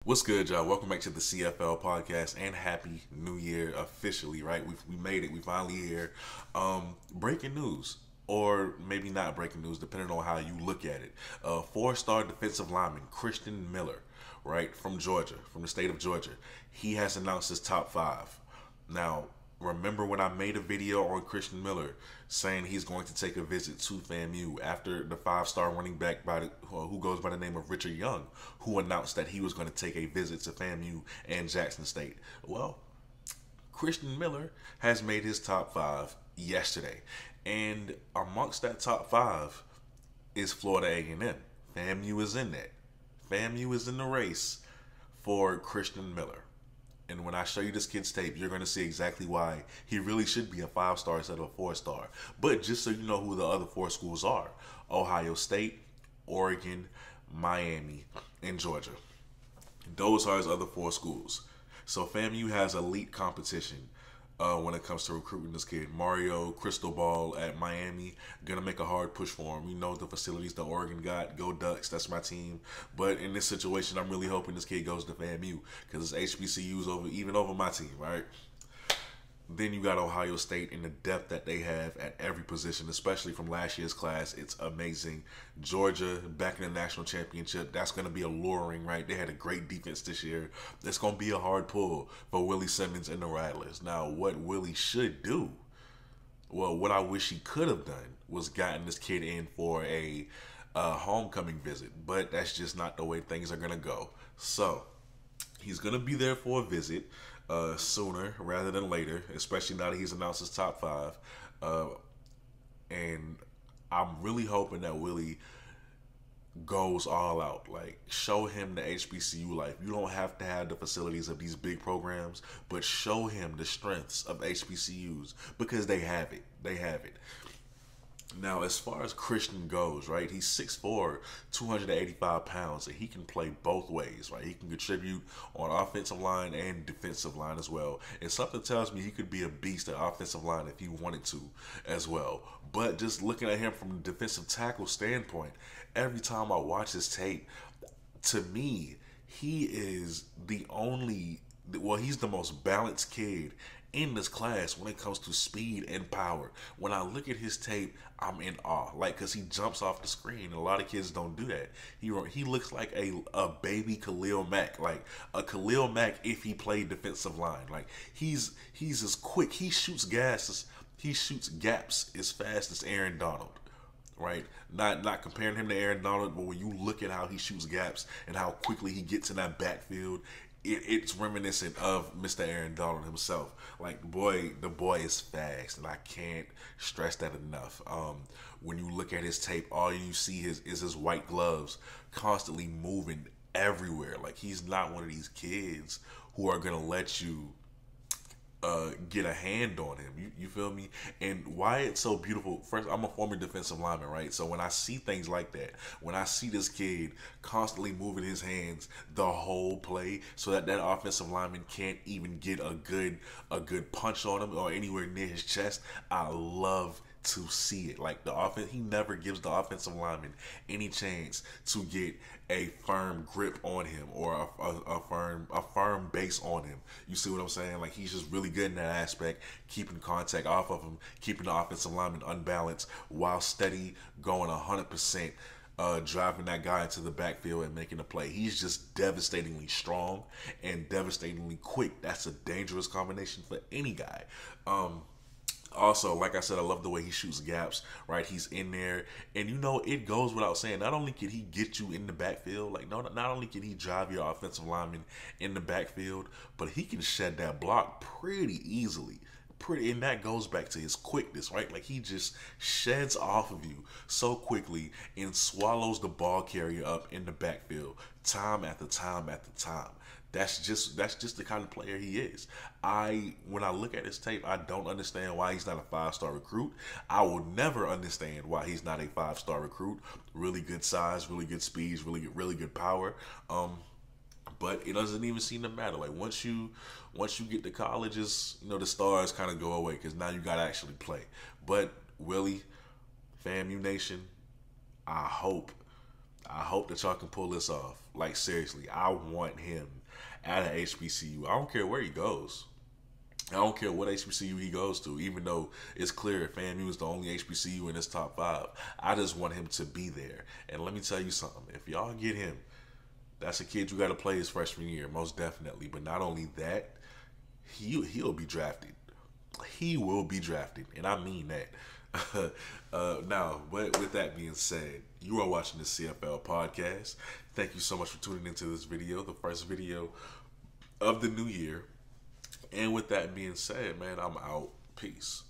What's good, y'all? Welcome back to the CFL podcast and happy new year officially, right? We made it. We finally here. Breaking news, or maybe not breaking news, depending on how you look at it. Four-star defensive lineman Christen Miller, right, from Georgia, from the state of Georgia. He has announced his top five. Now, remember when I made a video on Christen Miller saying he's going to take a visit to FAMU after the five-star running back who goes by the name of Richard Young, who announced that he was going to take a visit to FAMU and Jackson State. Well, Christen Miller has made his top five yesterday, and amongst that top five is Florida A&M. FAMU is in that. FAMU is in the race for Christen Miller. And when I show you this kid's tape, you're going to see exactly why he really should be a five-star instead of a four-star. But just so you know who the other four schools are: Ohio State, Oregon, Miami, and Georgia. Those are his other four schools. So FAMU has elite competition when it comes to recruiting this kid. Mario Cristobal at Miami, gonna make a hard push for him. You know the facilities that Oregon got. Go Ducks, that's my team. But in this situation, I'm really hoping this kid goes to FAMU because it's HBCUs even over my team, right? Then you got Ohio State and the depth that they have at every position, especially from last year's class. It's amazing. Georgia back in the national championship. That's going to be alluring, right? They had a great defense this year. It's going to be a hard pull for Willie Simmons and the Rattlers. Now, what Willie should do, well, what I wish he could have done was gotten this kid in for a homecoming visit. But that's just not the way things are going to go. So he's going to be there for a visit. Sooner rather than later, especially now that he's announced his top five. And I'm really hoping that Willie goes all out. Like, show him the HBCU life. You don't have to have the facilities of these big programs, but show him the strengths of HBCUs because they have it. They have it. Now, as far as Christen goes, right, he's 6'4", 285 pounds, and he can play both ways, right? He can contribute on offensive line and defensive line as well. And something tells me he could be a beast at offensive line if he wanted to as well. But just looking at him from a defensive tackle standpoint, every time I watch his tape, to me, he is he's the most balanced kid in this class when it comes to speed and power. When I look at his tape, I'm in awe. Like, because he jumps off the screen. A lot of kids don't do that. He looks like a baby Khalil Mack. Like a Khalil Mack if he played defensive line. Like, he's as quick. He shoots gaps as fast as Aaron Donald. Right? Not comparing him to Aaron Donald, but when you look at how he shoots gaps and how quickly he gets in that backfield, it's reminiscent of Mr. Aaron Donald himself. Like, the boy is fast, and I can't stress that enough. When you look at his tape, all you see is his white gloves constantly moving everywhere. Like, he's not one of these kids who are gonna let you get a hand on him. You feel me? And why it's so beautiful, first, I'm a former defensive lineman, right? So when I see things like that, when I see this kid constantly moving his hands the whole play so that offensive lineman can't even get a good punch on him or anywhere near his chest, I love to see it. Like, he never gives the offensive lineman any chance to get a firm grip on him or a firm base on him. You see what I'm saying? Like, he's just really good in that aspect, keeping contact off of him, keeping the offensive lineman unbalanced while steady going 100%. Driving that guy into the backfield and making a play. He's just devastatingly strong and devastatingly quick. That's a dangerous combination for any guy. Also, like I said, I love the way he shoots gaps, right? He's in there. And, it goes without saying, not only can he get you in the backfield, like, not only can he drive your offensive lineman in the backfield, but he can shed that block pretty easily. And that goes back to his quickness, right? Like, he just sheds off of you so quickly and swallows the ball carrier up in the backfield time after time after time. That's just the kind of player he is. When I look at his tape, I don't understand why he's not a five-star recruit. I will never understand why he's not a five-star recruit. Really good size, really good speed, really good power. But it doesn't even seem to matter. Like, once you get to colleges, the stars kind of go away because now you got to actually play. But Willie, FAMU Nation, I hope I hope that y'all can pull this off. Like, seriously, I want him at a HBCU. I don't care where he goes. I don't care what HBCU he goes to, even though it's clear FAMU is the only HBCU in his top 5. I just want him to be there. And let me tell you something. If y'all get him, that's a kid you got to play his freshman year, most definitely. But not only that, he'll be drafted. He will be drafted, and I mean that. Now, but with that being said, you are watching the CFL podcast. Thank you so much for tuning into this video, the first video of the new year. And with that being said, man, I'm out. Peace.